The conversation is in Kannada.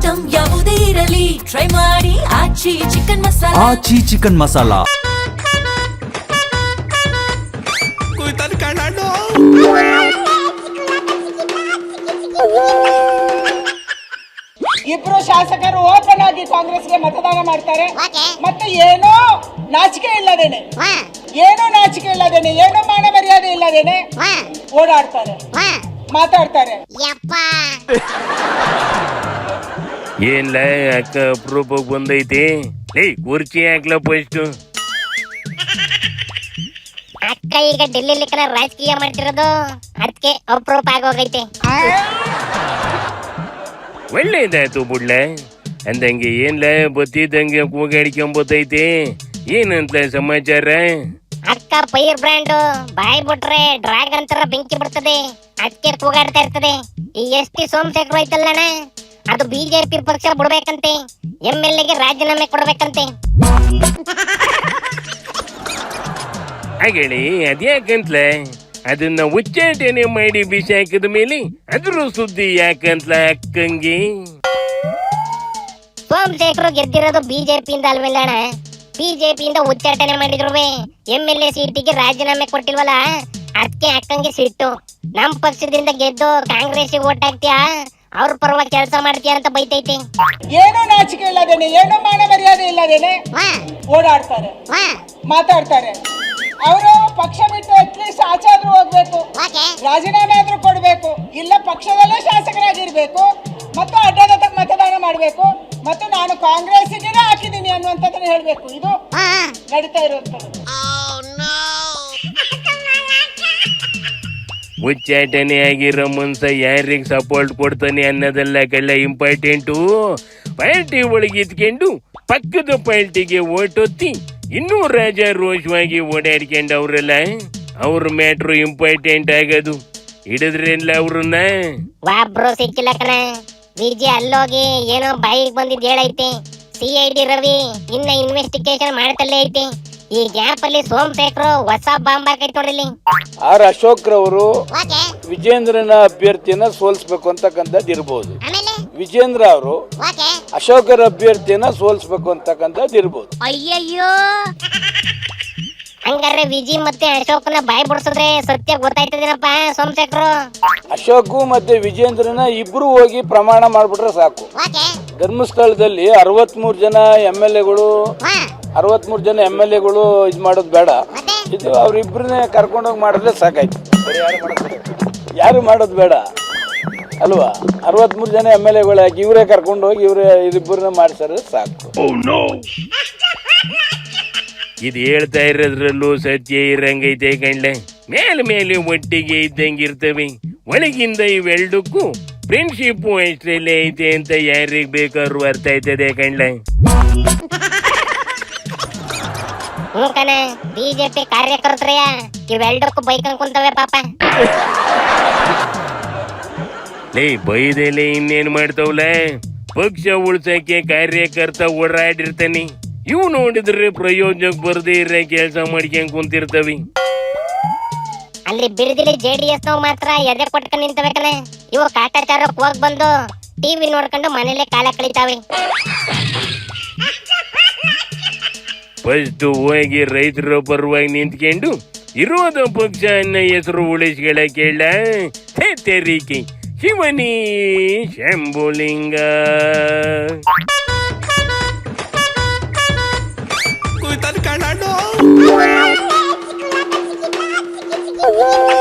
ಐಟಂ ಯಾವುದೇ ಇರಲಿ ಟ್ರೈ ಮಾಡಿ ಆಚಿ ಚಿಕನ್ ಮಸಾಲಾ. ಆಚಿ ಚಿಕನ್ ಮಸಾಲಾ. ಇಬ್ರು ಶಾಸಕರು ಓಪನ್ ಆಗಿ ಕಾಂಗ್ರೆಸ್ಗೆ ಮತದಾನ ಮಾಡ್ತಾರೆ. ಮತ್ತೆ ಏನೋ ನಾಚಿಕೆ ಇಲ್ಲದೇನೆ, ಏನೋ ಮಾನ ಮರ್ಯಾದೆ ಇಲ್ಲದೇನೆ ಓಡಾಡ್ತಾರೆ, ಮಾತಾಡ್ತಾರೆ. ಏನ್ಲ ಅಕ್ಕ ಅಪ್ರೂಪಕ್ಕೆ ಬಂದೈತಿ. ಕುರ್ಚಿ ಹಾಕ್ಲ ಫಸ್ಟ್. ಅಕ್ಕ ಈಗ ಡೆಲ್ಲಿ ರಾಜಕೀಯ ಮಾಡ್ತಿರೋದು, ಅದಕ್ಕೆ ಅಪ್ರೂಪ ಆಗೋಗೈತೆ. ಒಳ್ಳೇದಾಯ್ತು ಬಿಡ್ಲ. ಅಂದಂಗೆ ಏನ್ಲ ಬತ್ತಿದಂಗೆ ಕೂಗಾಡಿಕೊಂಬತ್ತೈತಿ. ಏನಂತ ಸಮಾಚಾರ? ಅಕ್ಕ ಪೈರ್ ಬ್ರ್ಯಾಂಡ್ ಬಾಯ್ ಬಿಟ್ರೆ ಡ್ರ್ಯಾಗನ್ ತರ ಬೆಂಕಿ ಬಿಡ್ತದೆ, ಅದಕ್ಕೆ ಕೂಗಾಡ್ತಾ ಇರ್ತದೆ. ಈ ಎಸ್.ಟಿ. ಸೋಮಶೇಖರ್ ಐತಲ್ಲಣ್ಣ, ಅದು ಬಿಜೆಪಿ ಪಕ್ಷ ಬಿಡ್ಬೇಕಂತೆ, MLA ರಾಜೀನಾಮೆ ಕೊಡ್ಬೇಕಂತೆ. ಹಾಗೇಳಿ ಅದ್ಯಾಕಂತ್ಲ ಅದನ್ನ ಉಚ್ಚಾಟನೆ ಮಾಡಿ ಬಿಸಿ ಹಾಕಿದ ಮೇಲೆ ಅದ್ರ ಸುದ್ದಿ ಯಾಕಂತ್ಲ ಅಕ್ಕಂಗೆ? ಸೋಮಶೇಖರ್ ಗೆದ್ದಿರೋದು ಬಿಜೆಪಿಯಿಂದ ಅಲ್ವಲ್ಲ ಅಣ್ಣ, ಬಿಜೆಪಿಯಿಂದ ಉಚ್ಚಾಟನೆ ಮಾಡಿದ್ರು MLA ಸೀಟಿಗೆ ರಾಜೀನಾಮೆ ಕೊಟ್ಟಿಲ್ವಲ್ಲ, ಅದಕ್ಕೆ ಅಕ್ಕಂಗೆ ಸಿಟ್ಟು. ನಮ್ ಪಕ್ಷದಿಂದ ಗೆದ್ದು ಕಾಂಗ್ರೆಸ್ ಓಟ್ ಹಾಕ್ತೀಯಾ, ಅವ್ರ ಪರವಾಗಿ ಕೆಲಸ ಮಾಡ್ತೀಯ ಅಂತ ಬೈತೈತಿ. ಏನೋ ನಾಚಿಕೆ ಇಲ್ಲದೇನೆ, ಏನೋ ಮಾನ ಮರ್ಯಾದೆ ಇಲ್ಲದೇನೆ ಓಡಾಡ್ತಾರೆ, ಮಾತಾಡ್ತಾರೆ. ಅವರು ಪಕ್ಷ ಬಿಟ್ಟು ಅಟ್ಲೀಸ್ಟ್ ಆಚೆ ಆದ್ರೂ ಹೋಗ್ಬೇಕು, ರಾಜೀನಾಮೆ ಆದ್ರೂ ಕೊಡ್ಬೇಕು, ಇಲ್ಲ ಪಕ್ಷದಲ್ಲೇ ಶಾಸಕರಾಗಿರ್ಬೇಕು, ಮತ್ತು ಅಡ್ಡದ ಮತದಾನ ಮಾಡ್ಬೇಕು, ಮತ್ತು ನಾನು ಕಾಂಗ್ರೆಸ್ಸಿಗೆ ಹಾಕಿದ್ದೀನಿ ಅನ್ನುವಂಥದ್ದನ್ನ ಹೇಳ್ಬೇಕು. ಇದು ನಡೀತಾ ಇರುವಂಥದ್ದು. ಉಚ್ಚಾಟನೆ ಆಗಿರೋ ಮನ್ಸ ಯಾರಿಗೆ ಸಪೋರ್ಟ್ ಕೊಡ್ತಾನೆ ಅನ್ನೋದೆಲ್ಲ ಕಳ್ಳ ಇಂಪಾರ್ಟೆಂಟು. ಪಾರ್ಟಿ ಒಳಗೆ ಇದ್ಕೊಂಡು ಪಕ್ಕದ ಪಾರ್ಟಿಗೆ ಓಟೊತ್ತಿ ಇನ್ನೂ ರಾಜ ರೋಷವಾಗಿ ಓಡಾಡ್ಕೊಂಡವ್ರಲ್ಲ, ಅವ್ರ ಮ್ಯಾಟ್ರು ಇಂಪಾರ್ಟೆಂಟ್ ಆಗೋದು. ಹಿಡಿದ್ರೆಲ್ಲ ಅವ್ರನ್ನ ಒಬ್ರು ಸಿಕ್ಕಿಲ್ಲ ಕಣ. ವಿಜಿ ಅಲ್ಲೋಗಿ ಏನೋ ಬಾಯಿಗೆ ಬಂದಿದ್ದು ಹೇಳೈತೆ. CID ರವಿ ಇನ್ನ ಇನ್ವೆಸ್ಟಿಗೇಷನ್ ಮಾಡ್ತಲೇ ಐತಿ. ಈ ಗ್ಯಾಪ್ ಅಲ್ಲಿ ಸೋಮಶೇಖರ್ ಹೊಸ ಬಾಂಬ್ ಹಾಕೈತೆ ನೋಡಿಲಿ. ಆರ್ ಅಶೋಕ್ ರವರು ವಿಜೇಂದ್ರನ ಅಭ್ಯರ್ಥಿಯನ್ನ ಸೋಲಿಸಬೇಕು ಅಂತಕ್ಕಂಥದ್ದು ಇರ್ಬೋದು. ವಿಜೇಂದ್ರ ಅವರು ಅಶೋಕರ ಅಭ್ಯರ್ಥಿಯನ್ನ ಸೋಲಿಸಬೇಕು ಅಂತಕ್ಕಂಥದ್ದು ಇರ್ಬೋದು. ಅಯ್ಯಯ್ಯೋ, ಹಂಗಾರೆ ವಿಜಿ ಮತ್ತೆ ಅಶೋಕನ ಬಾಯಿ ಬಿಡಿಸಿದ್ರೆ ಸತ್ಯ ಗೊತ್ತಾಯ್ತದೇನಪ್ಪ ಸೋಮಶೇಖರ್. ಅಶೋಕ್ ಮತ್ತೆ ವಿಜೇಂದ್ರನ ಇಬ್ರು ಹೋಗಿ ಪ್ರಮಾಣ ಮಾಡ್ಬಿಟ್ರೆ ಸಾಕು. ಧರ್ಮಸ್ಥಳದಲ್ಲಿ 63 ಜನ MLAಗಳು ಇದು ಮಾಡೋದು ಬೇಡ, ಇದು ಅವ್ರಿಬ್ರನ್ನೇ ಕರ್ಕೊಂಡೋಗಿ ಮಾಡಿದ್ರೆ ಸಾಕಾಯ್ತು. ಯಾರು ಮಾಡೋದು ಬೇಡ ಅಲ್ವಾ? 63 ಜನ MLAಗಳು ಹಾಕಿ ಇವರೇ ಕರ್ಕೊಂಡು ಹೋಗಿ ಇವರಿಬ್ಬರನ್ನ ಮಾಡಿಸಿದ್ರೆ ಸಾಕು. ಇದು ಹೇಳ್ತಾ ಇರೋದ್ರಲ್ಲೂ ಸತ್ಯ ಇರಂಗೈತೆ ಕಂಡ್ಲೆ. ಮೇಲೆ ಒಟ್ಟಿಗೆ ಇದ್ದಂಗಿರ್ತವೆ, ಒಳಗಿಂದ ಇವೆರಡಕ್ಕೂ ಫ್ರೆಂಡ್ಶಿಪ್ ಅಷ್ಟರಲ್ಲೇ ಐತೆ ಅಂತ ಯಾರಿಗ್ ಬೇಕಾದ್ರೂ ಅರ್ಥ ಆಯ್ತದೆ ಕಂಡ್ಲೆ. ಬಿಜೆಪಿ ಕಾರ್ಯಕರ್ತರಯ್ಯ ಇವೆರಡಕ್ಕೂ ಬೈಕಂಗ್ ಕುಂತವೆ ಪಾಪ. ಬೈದೆಲೆ ಇನ್ನೇನ್ ಮಾಡ್ತಾವಲ್ಲ, ಪಕ್ಷ ಉಳ್ಸಕ್ಕೆ ಕಾರ್ಯಕರ್ತ ಓಡಾಡಿರ್ತಾನೆ. ಇವು ನೋಡಿದ್ರೆ ಪ್ರಯೋಜನಕ್ಕೆ ಬರದೇ ಇರೋ ಕೆಲಸ ಮಾಡ್ಕೊಂಡ್ ಕುಂತಿರ್ತವಿ. ಅಲ್ಲಿ ಬಿಡದಿಲಿ JDS ನಾವು ಮಾತ್ರ ಎದೆ ಕೊಟ್ಕೊಂಡು ನಿಂತವೆ ಕಣ. ಇವು ಕಾಟಾಚಾರಕ್ಕೆ ಹೋಗಿ ಬಂದು ಟಿವಿ ನೋಡ್ಕೊಂಡು ಮನೇಲೆ ಕಾಲ ಕಳೀತಾವೆ. ಫಸ್ಟ್ ಹೋಗಿ ರೈತರ ಪರವಾಗಿ ನಿಂತ್ಕೊಂಡು ಇರೋದ ಪಕ್ಷ ಅನ್ನ ಹೆಸರು ಉಳಿಸ್ಗಳ ಕೇಳ ತೆರಿಗೆ ಶಿವನಿ ಶಂಭುಲಿಂಗ. Oh